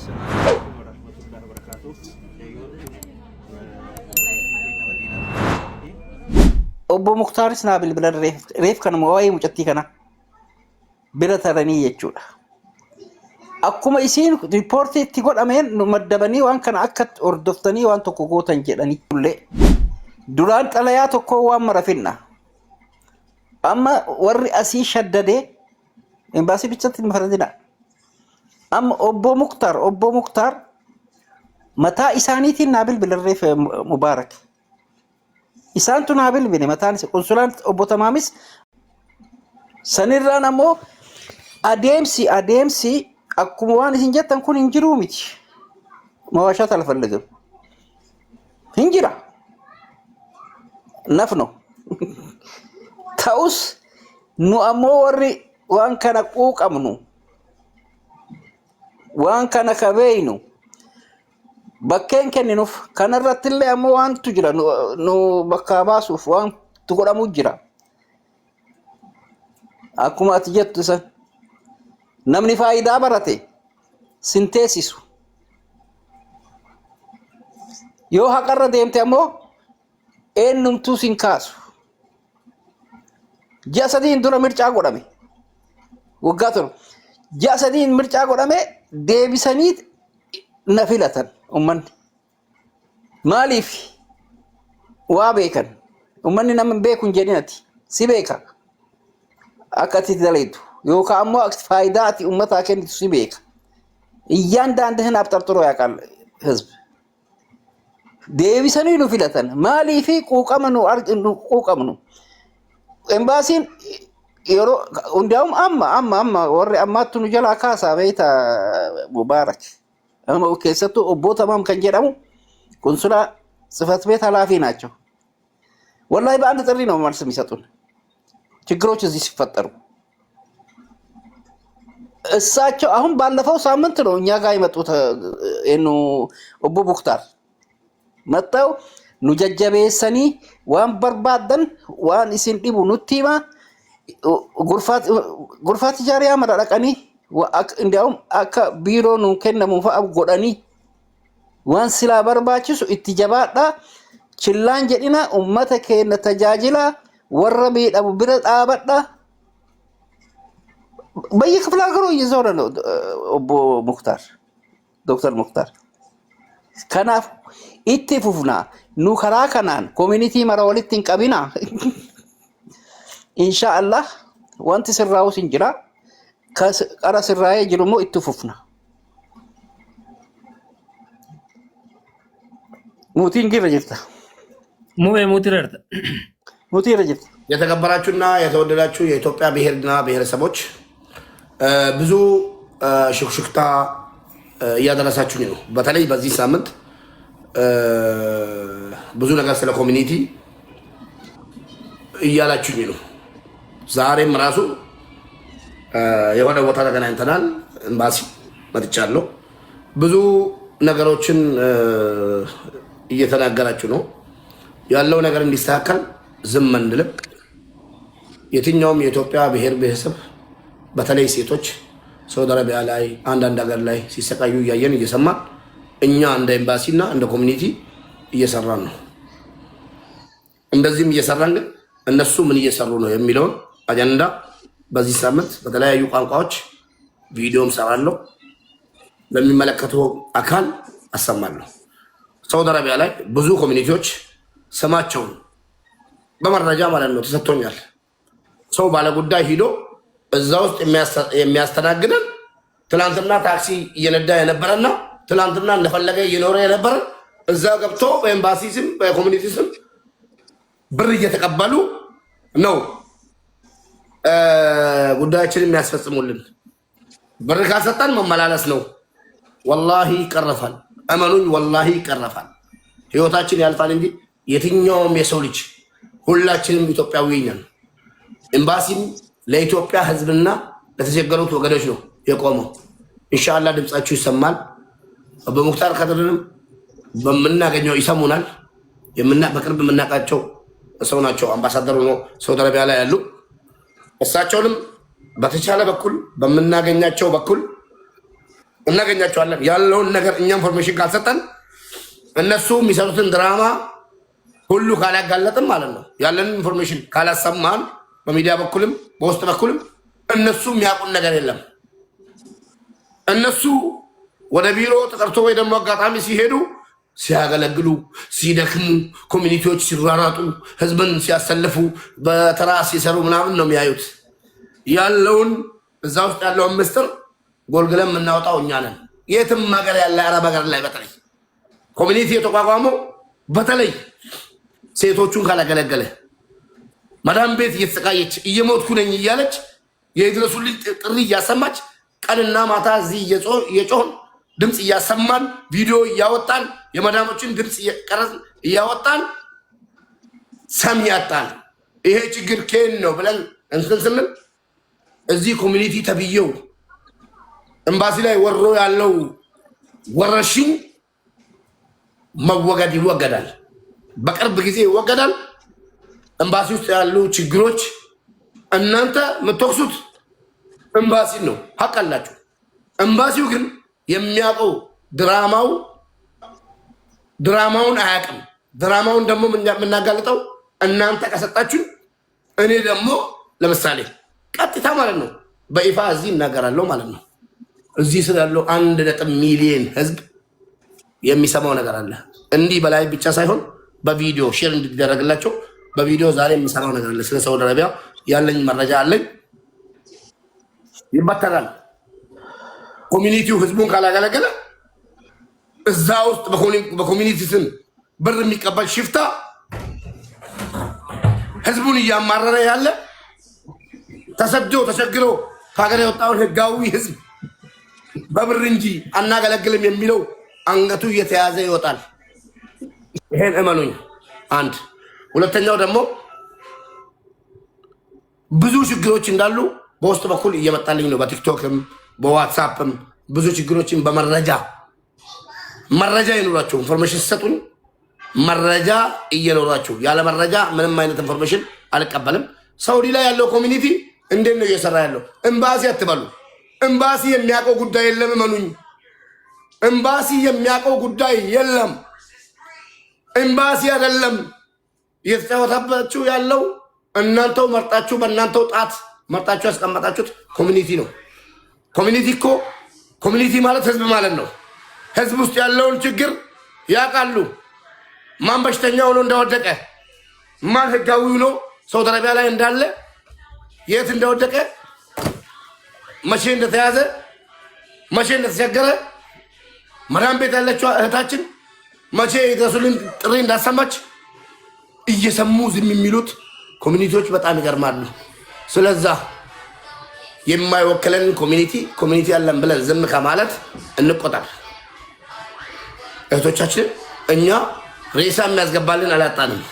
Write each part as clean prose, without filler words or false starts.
السلام عليكم ورحمة الله وبركاته. Obbo Muktaaris naa bilbilan reef kana waa'ee mucattii kana bira taranii jechuudha. Akkuma isiin riippoortii itti godhameen maddabanii waan kana akka hordoftanii waan tokko gootan jedhanii illee duraan xalayaa tokko waan marafinna. Amma warri asii shaddadee embaasii bichatti hin faradina. Amma obbo Muktaar mataa isaaniitiin naa bilbilan reef Mubaarak. Isaan tun haa bilbine mataan konsulaan obbo Tamaamis sanirraan ammoo adeemsi akkuma waan isin jettan kun hin jiruu miti. Mawashat alfallegam hin jira nafno ta'us nu ammoo warri waan kana quuqamnu waan kana kabeeynu bakkeen kenninuuf kanarratti illee ammoo waantu jira nu bakka baasuuf waantu godhamu jira. Akkuma ati jettu san namni faayidaa barate sinteesisu yoo haqarra deemte ammoo eenyumtuu sin kaasu. Ji'a sadiin dura mircaa godhame waggaa torba ji'a sadiin mircaa godhame deebisanii na filatan. Ummanni maaliif waa beekan ummanni nama beeku hin jedhinati si beeka akka ati dalaytu yookaan ammoo faayidaa ati ummataa kennitu si beeka. Iyyaan daandii abxarxuroo yaaqal hizb deebisanii nu filatan maaliif quuqamnu embaasiin yeroo hundaa'um amma warri ammaattu nu jalaa kaasaa beeyta Mubaarak. Amma keessattuu obbo Tamaam kan jedhamu konsulaa ጽሕፈት ቤት ኃላፊ ናቸው። ወላሂ በአንድ ጥሪ ነው መልስ የሚሰጡን ችግሮች እዚህ ሲፈጠሩ። እሳቸው አሁን ባለፈው ሳምንት ነው እኛ ጋር የመጡት obbo Muktaar መጣው ኑ ጀጀቤሰኒ ዋን በርባደን ዋን ኢሲን ዲቡ ኑቲማ ጉርፋት ጃሪያ መራቀኒ እንዲያውም አካ ቢሮ ነው ከነሙ ፈአብ ጎዳኒ ዋን ስላ በርባችሱ ኢትጀባዳ ችላን ጀዲና ኡመተ ከነ ተጃጅላ ወረቢ ዳቡ ብረ ጣበዳ በየክፍለ ሀገሩ እየዞረ ነው obbo Muktaar ዶክተር ሙክታር ከናፍ ኢትፉፍና ኑ ከራ ከናን ኮሚኒቲ መራወልቲን ቀቢና ኢንሻአላህ ዋንት ስራው ሲንጅራ ከቀራ ስራዬ ጅሩሞ ኢትፉፍና ሙቲን ግረጅታ ሙቲ ረጅታ የተከበራችሁና የተወደዳችሁ የኢትዮጵያ ብሔርና ብሔረሰቦች ብዙ ሽክሽክታ እያደረሳችሁኝ ነው። በተለይ በዚህ ሳምንት ብዙ ነገር ስለ ኮሚኒቲ እያላችሁኝ ነው። ዛሬም ራሱ የሆነ ቦታ ተገናኝተናል። ኤምባሲ መጥቻለሁ። ብዙ ነገሮችን እየተናገራችሁ ነው። ያለው ነገር እንዲስተካከል ዝም አንልም። የትኛውም የኢትዮጵያ ብሔር ብሔረሰብ በተለይ ሴቶች ሳውዲ አረቢያ ላይ አንዳንድ ሀገር ላይ ሲሰቃዩ እያየን እየሰማን እኛ እንደ ኤምባሲና እንደ ኮሚኒቲ እየሰራን ነው። እንደዚህም እየሰራን ግን እነሱ ምን እየሰሩ ነው የሚለውን አጀንዳ በዚህ ሳምንት በተለያዩ ቋንቋዎች ቪዲዮም ሰራለሁ፣ ለሚመለከተው አካል አሰማለሁ። ሳውዲ አረቢያ ላይ ብዙ ኮሚኒቲዎች ስማቸውን በመረጃ ማለት ነው ተሰጥቶኛል። ሰው ባለጉዳይ ሂዶ እዛ ውስጥ የሚያስተናግደን ትላንትና ታክሲ እየነዳ የነበረና ትላንትና እንደፈለገ እየኖረ የነበረ እዛ ገብቶ በኤምባሲ ስም በኮሚኒቲ ስም ብር እየተቀበሉ ነው ጉዳያችንን የሚያስፈጽሙልን። ብር ካሰጣን መመላለስ ነው። ወላሂ ይቀረፋል። እመኑኝ፣ ወላሂ ይቀረፋል። ህይወታችን ያልፋል እንጂ የትኛውም የሰው ልጅ ሁላችንም ኢትዮጵያዊ ነን። ኤምባሲም ለኢትዮጵያ ህዝብና ለተቸገሩት ወገኖች ነው የቆመው። ኢንሻአላህ ድምጻችሁ ይሰማል። በሙክታር ከድርንም በመናገኘው ይሰሙናል። በቅርብ የምናውቃቸው ሰው ናቸው። አምባሳደር ሆኖ ሳውዲ አረቢያ ላይ ያሉ እሳቸውንም በተቻለ በኩል በመናገኛቸው በኩል እናገኛቸዋለን። ያለውን ነገር እኛ ኢንፎርሜሽን ካልሰጠን እነሱ የሚሰሩትን ድራማ ሁሉ ካላጋለጥም ማለት ነው ያለን ኢንፎርሜሽን ካላሰማን በሚዲያ በኩልም በውስጥ በኩልም እነሱ የሚያውቁን ነገር የለም። እነሱ ወደ ቢሮ ተጠርቶ ወይ ደግሞ አጋጣሚ ሲሄዱ ሲያገለግሉ ሲደክሙ ኮሚኒቲዎች ሲራራጡ ህዝብን ሲያሰልፉ በተራ ሲሰሩ ምናምን ነው የሚያዩት። ያለውን እዛ ውስጥ ያለውን ምስጢር ጎልግለን የምናወጣው እኛ ነን። የትም ሀገር ያለ አረብ ሀገር ላይ በተለይ ኮሚኒቲ የተቋቋመው በተለይ ሴቶቹን ካላገለገለ መዳም ቤት እየተሰቃየች እየሞትኩ ነኝ እያለች የድረሱልኝ ጥሪ እያሰማች ቀንና ማታ እዚህ እየጮህን ድምፅ እያሰማን ቪዲዮ እያወጣን የመዳሞችን ድምፅ እያወጣን ሰሚ ያጣን። ይሄ ችግር ኬን ነው ብለን እንትን ስንል እዚህ ኮሚኒቲ ተብዬው ኤምባሲ ላይ ወሮ ያለው ወረሽኝ መወገድ ይወገዳል። በቅርብ ጊዜ ይወገዳል። ኤምባሲ ውስጥ ያሉ ችግሮች እናንተ የምትወቅሱት ኤምባሲ ነው፣ ሀቅ አላችሁ። ኤምባሲው ግን የሚያውቀው ድራማውን አያውቅም። ድራማውን ደግሞ የምናጋልጠው እናንተ ከሰጣችሁ፣ እኔ ደግሞ ለምሳሌ ቀጥታ ማለት ነው በይፋ እዚህ እናገራለሁ ማለት ነው። እዚህ ስላለው 1 ሚሊዮን ህዝብ የሚሰማው ነገር አለ። እንዲህ በላይ ብቻ ሳይሆን በቪዲዮ ሼር እንዲደረግላቸው በቪዲዮ ዛሬ የሚሰራው ነገር አለ። ስለ ሳውዲ አረቢያ ያለኝ መረጃ አለኝ። ይበተናል። ኮሚኒቲው ህዝቡን ካላገለገለ እዛ ውስጥ በኮሚኒቲ ስም ብር የሚቀበል ሽፍታ ህዝቡን እያማረረ ያለ ተሰዶ ተቸግሮ ከሀገር የወጣውን ህጋዊ ህዝብ በብር እንጂ አናገለግልም የሚለው አንገቱ እየተያዘ ይወጣል። ይሄን እመኑኝ። አንድ ሁለተኛው ደግሞ ብዙ ችግሮች እንዳሉ በውስጥ በኩል እየመጣልኝ ነው። በቲክቶክም በዋትሳፕም ብዙ ችግሮችን በመረጃ ይኖራቸው ኢንፎርሜሽን ሲሰጡኝ መረጃ እየኖራቸው ያለ መረጃ ምንም አይነት ኢንፎርሜሽን አልቀበልም። ሳውዲ ላይ ያለው ኮሚኒቲ እንዴት ነው እየሰራ ያለው? ኤምባሲ አትበሉ። ኤምባሲ የሚያውቀው ጉዳይ የለም። እመኑኝ፣ ኤምባሲ የሚያውቀው ጉዳይ የለም። ኤምባሲ አይደለም እየተጫወታባችሁ ያለው። እናንተው መርጣችሁ በእናንተው ጣት መርጣችሁ ያስቀመጣችሁት ኮሚኒቲ ነው። ኮሚኒቲ ማለት ህዝብ ማለት ነው። ህዝብ ውስጥ ያለውን ችግር ያውቃሉ። ማን በሽተኛ ሆኖ እንደወደቀ፣ ማን ህጋዊ ሆኖ ሳውዲ አረቢያ ላይ እንዳለ፣ የት እንደወደቀ፣ መቼ እንደተያዘ፣ መቼ እንደተቸገረ፣ መዳም ቤት ያለችው እህታችን መቼ የድረሱልን ጥሪ እንዳሰማች እየሰሙ ዝም የሚሉት ኮሚኒቲዎች በጣም ይገርማሉ። ስለዛ የማይወክለን ኮሚኒቲ ያለን ብለን ዝም ከማለት እንቆጠር። እህቶቻችን እኛ ሬሳ የሚያስገባልን አላጣንም።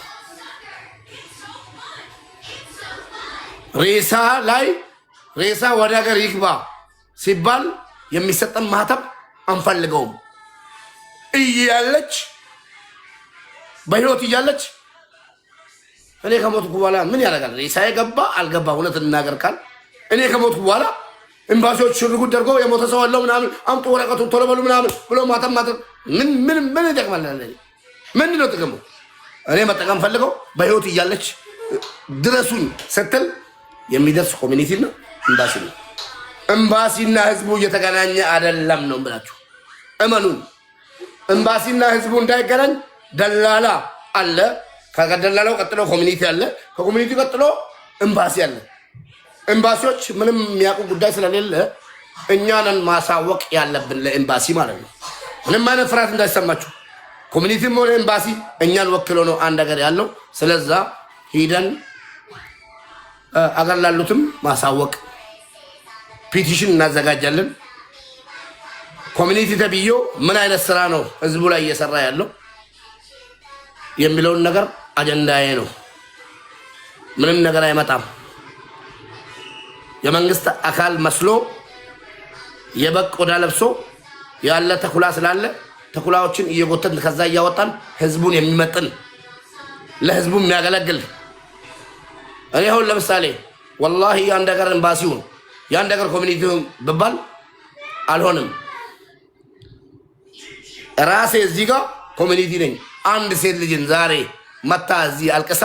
ሬሳ ወደ ሀገር ይግባ ሲባል የሚሰጠን ማህተም አንፈልገውም። በህይወት እያለች እኔ ከሞትኩ በኋላ ምን ያደርጋል? ሬሳ የገባ አልገባ እውነት እናገር ካል እኔ ከሞትኩ በኋላ ኤምባሲዎች ሽርጉድ ደርገው የሞተ ሰው አለው ምናምን አምጡ ወረቀቱን ቶሎ በሉ ምናምን ብሎ ማተም ማድረግ ምን ይጠቅማል? ምንድን ነው ጥቅሙ? እኔ መጠቀም ፈልገው በህይወት እያለች ድረሱኝ ስትል የሚደርስ ኮሚኒቲና ኤምባሲ ነው። ኤምባሲና ህዝቡ እየተገናኘ አይደለም ነው ብላችሁ እመኑን። ኤምባሲና ህዝቡ እንዳይገናኝ ደላላ አለ። ከደላላው ቀጥሎ ኮሚኒቲ አለ። ከኮሚኒቲ ቀጥሎ ኤምባሲ አለ። ኤምባሲዎች ምንም የሚያውቁ ጉዳይ ስለሌለ እኛንን ማሳወቅ ያለብን ለኤምባሲ ማለት ነው። ምንም አይነት ፍርሃት እንዳይሰማችሁ። ኮሚኒቲም ሆነ ኤምባሲ እኛን ወክሎ ነው አንድ ሀገር ያለው። ስለዛ ሂደን አገር ላሉትም ማሳወቅ ፒቲሽን እናዘጋጃለን። ኮሚኒቲ ተብዮ ምን አይነት ስራ ነው ህዝቡ ላይ እየሰራ ያለው የሚለውን ነገር አጀንዳዬ ነው። ምንም ነገር አይመጣም። የመንግስት አካል መስሎ የበግ ቆዳ ለብሶ ያለ ተኩላ ስላለ ተኩላዎችን እየጎተን ከዛ እያወጣን ህዝቡን የሚመጥን ለህዝቡ የሚያገለግል እኔ አሁን ለምሳሌ ወላሂ የአንድ ሀገር ኤምባሲውን የአንድ ሀገር ኮሚኒቲውን ብባል አልሆንም። ራሴ እዚህ ጋር ኮሚኒቲ ነኝ። አንድ ሴት ልጅን ዛሬ መታ እዚህ አልቅሳ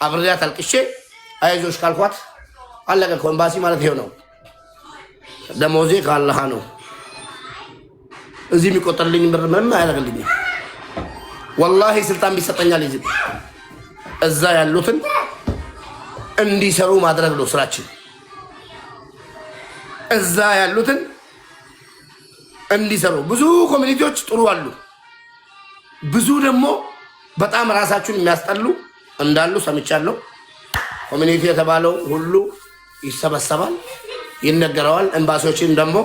አብሬያት አልቅሼ አይዞሽ ካልኳት አለቀ። ኤምባሲ ማለት ይሄው ነው። ደሞዜ ካላህ ነው። እዚህ የሚቆጠርልኝ ብር ምንም አያደርግልኝም። ወላሂ ስልጣን ቢሰጠኛል ይዝም እዛ ያሉትን እንዲሰሩ ማድረግ ነው ስራችን። እዛ ያሉትን እንዲሰሩ ብዙ ኮሚኒቲዎች ጥሩ አሉ። ብዙ ደግሞ በጣም ራሳቸውን የሚያስጠሉ እንዳሉ ሰምቻለሁ። ኮሚኒቲ የተባለው ሁሉ ይሰበሰባል፣ ይነገረዋል። ኤምባሲዎችን ደግሞ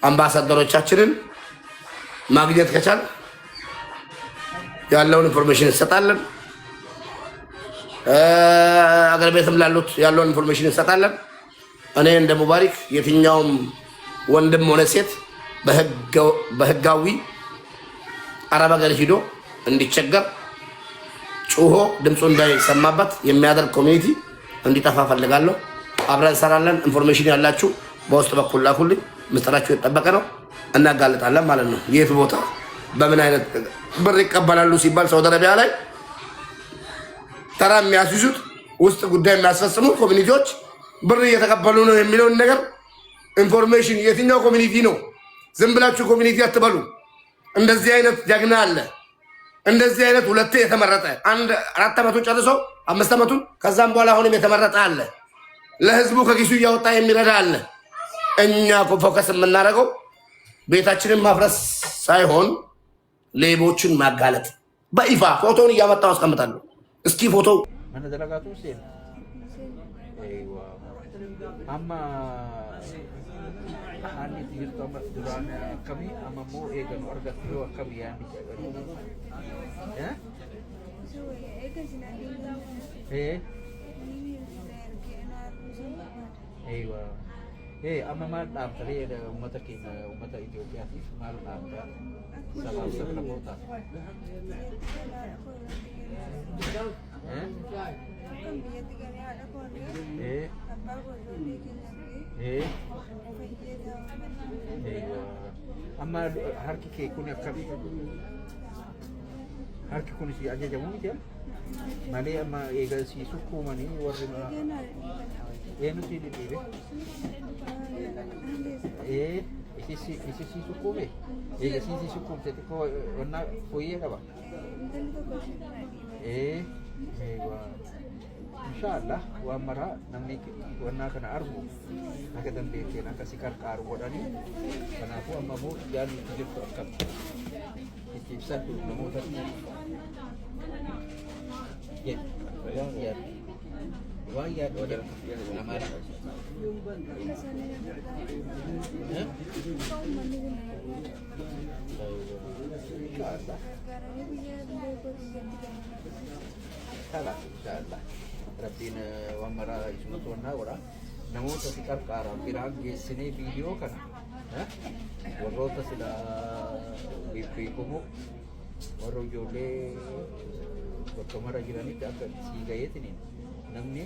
አምባሳደሮቻችንን ማግኘት ከቻል ያለውን ኢንፎርሜሽን እንሰጣለን። አገር ቤትም ላሉት ያለውን ኢንፎርሜሽን እንሰጣለን። እኔ እንደ ሙባሪክ የትኛውም ወንድም ሆነ ሴት በህጋዊ አረብ ሀገር ሂዶ እንዲቸገር ጩሆ ድምፁ እንዳይሰማበት የሚያደርግ ኮሚኒቲ እንዲጠፋ ፈልጋለሁ። አብረን እንሰራለን። ኢንፎርሜሽን ያላችሁ በውስጥ በኩል ላኩልኝ። ምስጢራችሁ የተጠበቀ ነው፣ እናጋልጣለን ማለት ነው። የት ቦታ በምን አይነት ብር ይቀበላሉ ሲባል ሳውዲ አረቢያ ላይ ተራ የሚያስይዙት ውስጥ ጉዳይ የሚያስፈጽሙ ኮሚኒቲዎች ብር እየተቀበሉ ነው የሚለውን ነገር ኢንፎርሜሽን የትኛው ኮሚኒቲ ነው? ዝም ብላችሁ ኮሚኒቲ አትበሉ። እንደዚህ አይነት ጀግና አለ። እንደዚህ አይነት ሁለቴ የተመረጠ 4 ዓመቱን ጨርሶ 5 ዓመቱን ከዛም በኋላ አሁንም የተመረጠ አለ። ለህዝቡ ከኪሱ እያወጣ የሚረዳ አለ። እኛ ፎከስ የምናደርገው ቤታችንን ማፍረስ ሳይሆን ሌቦችን ማጋለጥ። በይፋ ፎቶውን እያመጣው አስቀምጣለሁ። እስኪ ፎቶ amma haalli itti jirtu amma duraan akkamii amma immoo eegannu argattu yoo akkamii yaadni amma maal dhaabtalee uummata keenya uummata Itoophiyaatiif maal dhaabtaa sabaaf sablammootaaf amma harki kee kun akkamii harki kun si ajajamu miti malee amma eegalsiisu kuumanii warri eenyuti dhidhiibe isisiisu kuume eegalsiisisu kuumte xiqqoo wannaa fooyyee qaba Inshallah waan maraa namni wannaa kana argu akka dandeetteen akkasi qarqaaru godhanii kanaafuu amma immoo yaalli itti jirtu akkam itti ibsadhu namoota waan yaaddu wada namaadha Inshallah Rabbiin waan maraa isumatu wannaa godha namoota si qarqaaran biraan geessinee viidiyoo kana warroota sila beekamoo warra ijoollee bakka mara jiranitti akka sii gaheetiniin namni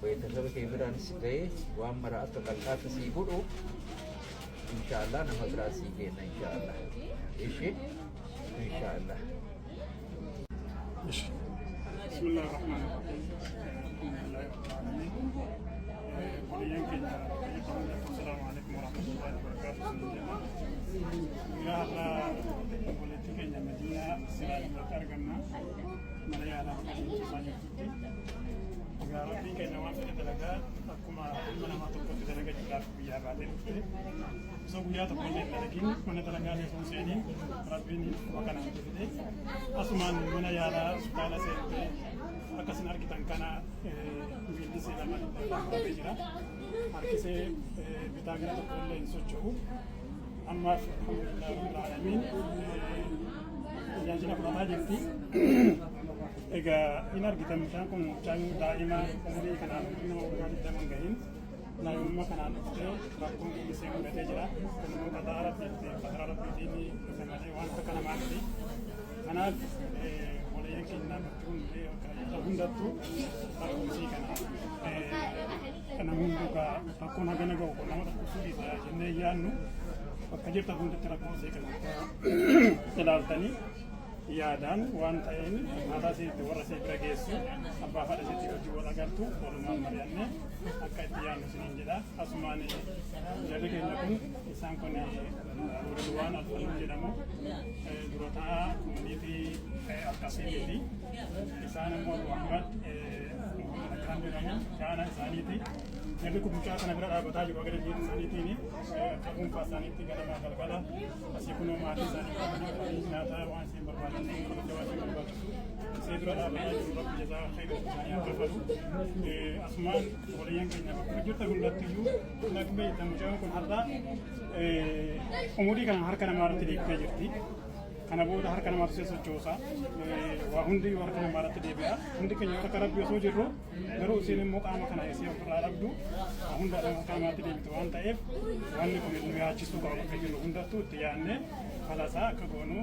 beeksisa kee biraanis gahee waan maraa akka qalqaata sii godhu inshallah nama biraa sii kenna inshallah ishee inshallah بسم الله الرحمن الرحيم. الحمد لله رب العالمين. السلام عليكم ورحمة الله وبركاته. يا الله ولدتك يا مدينة سلام ترجمنا مليانا ساجدتي. يا ربي كي نوام تدلجا أكما من ما تقول تدلجا جلاب يا بعدين. سويا تقول لكن من تدلجا لسون سينين ربي وكان عندي. أسمان من يا الله سبحانه سيد. Akkasin argitan kana biillisee lamaan dhaabbatee jira. Harkisee bitaa gara tokko illee hin socho'u. Ammaaf alhamdulillah rabbil aalamiin tajaajila fudhataa jirti. Egaa hin argitan mucaan kun mucaan daa'ima umurii kanaan nama waggaa 20 gahin naayummaa kanaan dhuftee rakkoon biillisee mudatee jira. Kunimmoo qaxaa rabbiitiin dhufe malee waan akka namaa miti. Kanaaf waliin keenya hundattu rakkoomsii kana hunduukaa rakkoon hagana gahu nama dhukkubsuudhiisa jennee yaannu bakka jirtan hundatti rakkoo isee kan ilaaltanii yaadaan waan ta'een maataa isiitti warra isee bira geessu abbaa fadha isiitti hojii wal agartu walumaan mari'annee akka itti yaadnu isiniin jedha. Asumaan jarri keenya kun isaan kun Ridwaan Alfaluu jedhamu dura taa'aa komuniitii akkasiiti. Isaan immoo Muhammad kan jedhamu jaana isaaniiti. Jarri kun mucaa kana bira dhaabbataa jiru agarra jiru isaaniitiin akka dhuunfaa isaaniitti ganamaa galgala asii kunoo maatii isaanii qabanii nyaata waan isheen barbaadan kabajaa waan isheen barbaachisu isee dura dhaabbataa jiru rabbi jazaa khayra isaanii akka falu. Asumaan waliyyaan keenya bakka jirta hundattiyyuu akka beektan mucaan kun har'a umurii kana harka namaa irratti deebi'ee jirti. Kana booda harka namaatti sochoosa waa hundi harka namaa irratti deebi'a. Hundi keenya harka rabbi osoo jirru garuu isiin immoo qaama kana isee ofirraa dhabdu hundaadhaan harka namaatti deebitu waan ta'eef wanni kun nu yaachisuu qaba bakka jirru hundattuu itti yaadne falasaa akka goonu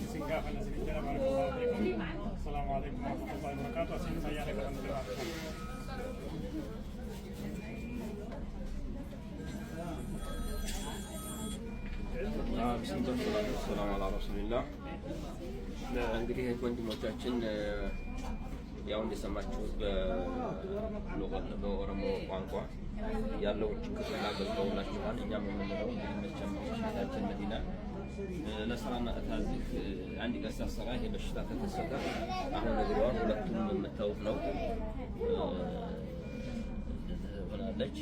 isin gaafanna isin jala barakallahu fiikum. Assalaamu alaikum warahmatullahi wabarakatuh. Asiin fayyaada qaban jira. bismillah ሰላም አላ ረሱልላህ። እንግዲህ ወንድሞቻችን ያው እንደሰማችሁት በኦሮሞ ቋንቋ ያለው ችግር ተናግረውላችኋል። እኛም የምንለው እንግዲህ መቼም ሸታችን መዲና ለስራና እታዝህ አንድ ቀሳ ስራ ይሄ በሽታ ተከሰተ። አሁን እግሯን ሁለቱም የምታዩት ነው ሆናለች።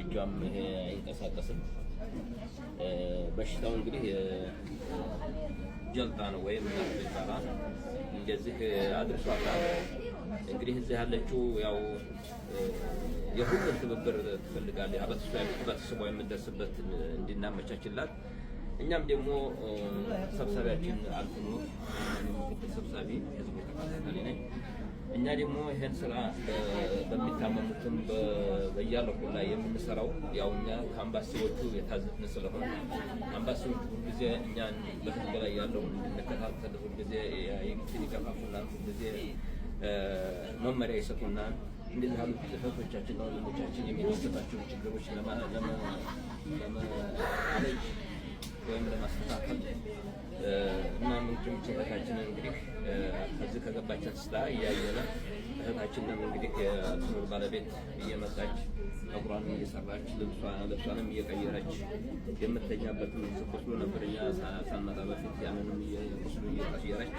እጇም ይሄ አይንቀሳቀስም። በሽታው እንግዲህ ጀልጣ ነው ወይም ይባላል። እንደዚህ አድርሷታል። እንግዲህ እዚህ ያለችው ያው የሁሉም ትብብር ትፈልጋለች። አበተሰቧ የምትደርስበት እንድናመቻችላት እኛም ደግሞ ሰብሳቢያችን አልፍኖ ምክትል ሰብሳቢ ህዝብ ተካፋይ ነኝ። እኛ ደግሞ ይሄን ስራ በሚታመሙትም በያለቁ ላይ የምንሰራው ያው እኛ ከአምባሲዎቹ የታዘዝን ስለሆነ አምባሲዎቹ ሁልጊዜ እኛን በህዝብ ላይ ያለውን እንድንከታተል ሁልጊዜ የግትን ይገፋፉናል፣ ሁልጊዜ መመሪያ ይሰጡናል። እንደዚህ ያሉ እህቶቻችን ነው ወንድሞቻችን የሚደርስባቸውን ችግሮች ለማለጅ ወይም ለማስተካከል እና ምንጭም እህታችንን እንግዲህ ከዚህ ከገባችን ስታ እያየነ እህታችንም እንግዲህ የትኑር ባለቤት እየመጣች ፀጉሯንም እየሰራች ልብሷንም እየቀየረች የምተኛበትም ቁስሉ ነበር እኛ ሳንመጣ በፊት ያንንም ቁስሉ እየቀየረች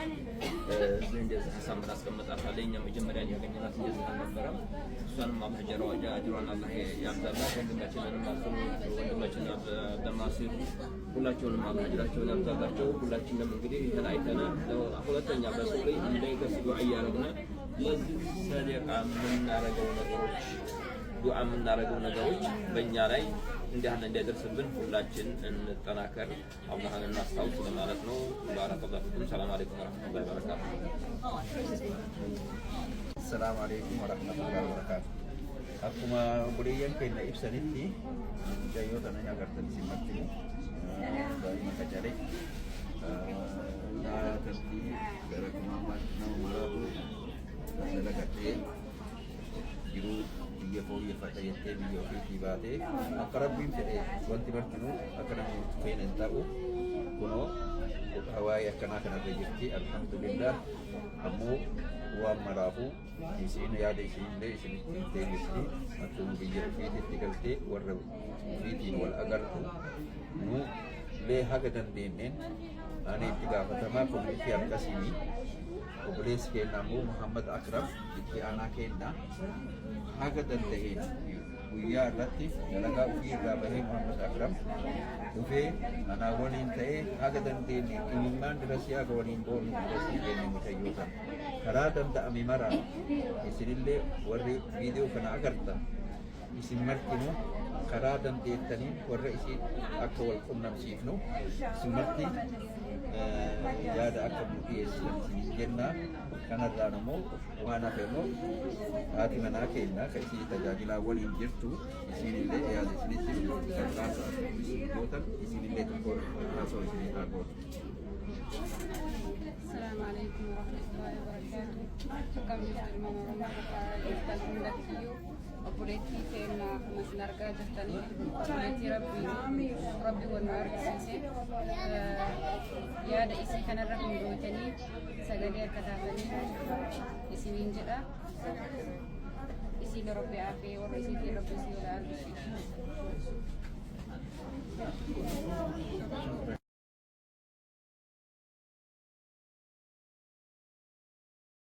እዚህ እንደዚህ አሳምራ አስቀምጣታለች። እኛ መጀመሪያ ያገኘናት እንደዚህ አልነበረም። እሷንም አላህ አጅሯን አላህ ያብዛላት። ወንድማችንንም አልፍኑ ወንድማችን አብደልናሲር ሁላቸውንም አላህ አጅራቸውን ያብዛላቸው። ሁላችንም እንግዲህ ይህን አይተን ሁለተኛ በሰው ላይ እንዳይገስ ዱዓ እያደረግን ለዚህ ሰደቃ የምናደርገው ነገሮች ዱዓ የምናደርገው ነገሮች በእኛ ላይ እንዲህ ያለ እንዳይደርስብን ሁላችን እንጠናከር፣ አላህን እናስታውስ ለማለት ነው። ባረከላሁ ፊኩም። ሰላም አለይኩም ወራህመቱላሂ ወበረካቱ። ሰላም አለይኩም ወራህመቱላሂ ወበረካቱ። akkuma obboleeyyan keenya ibsanitti mucayyoota nan agartan simmatti daa'ima qacalee nyaatatti gara kumaamaatti nama maraatu dalagattee jiruu biyya fooyyeffata jettee biyya ofiitii baatee akka rabbiin fedhe wanti martinuu akka namni feene hin ta'u kunoo hawaayee akkanaa kanarra jirti. Alhamdulillah ammoo waan maraafu isiin yaada isiinillee isinitti deebifti akkuma biyya ofiititti galtee warra ofiitiin wal agartu nu lee haga dandeenyeen ani itti gaafatamaa komunitii akkasii obboleessi keenya ammoo Muhammad Akram itti aanaa keenya haga danda'een guyyaa irratti dalagaa ofii irraa bahee Muhammad Akram dhufee anaa waliin ta'ee haga dandeenye imimmaan dirasii haga waliin boonu dirasii keenya mutayyootan karaa danda'ame mara isinillee warri viidiyoo kana agartan isin martinu karaa dandeettaniin warra isin akka wal qunnamsiifnu isin marti yaada akka nu dhiyeessan jenna. Kanarraan immoo waan hafe immoo haati manaa keenya kan isin tajaajilaa waliin jirtu isinillee yaada isinitti gargaarsa gootan isinillee tokko haasoo isinii haa gootu. السلام عليكم ورحمة الله وبركاته. كم يسلمون ورحمة الله وبركاته. obboleettii keenya akkuma isin argaa jirtanii obboleettii rabbii wal nu argisiise yaada isii kanarra hundootanii sagalee akka taatanii isiniin jedha isiin rabbi aafee warra isiitiin rabbi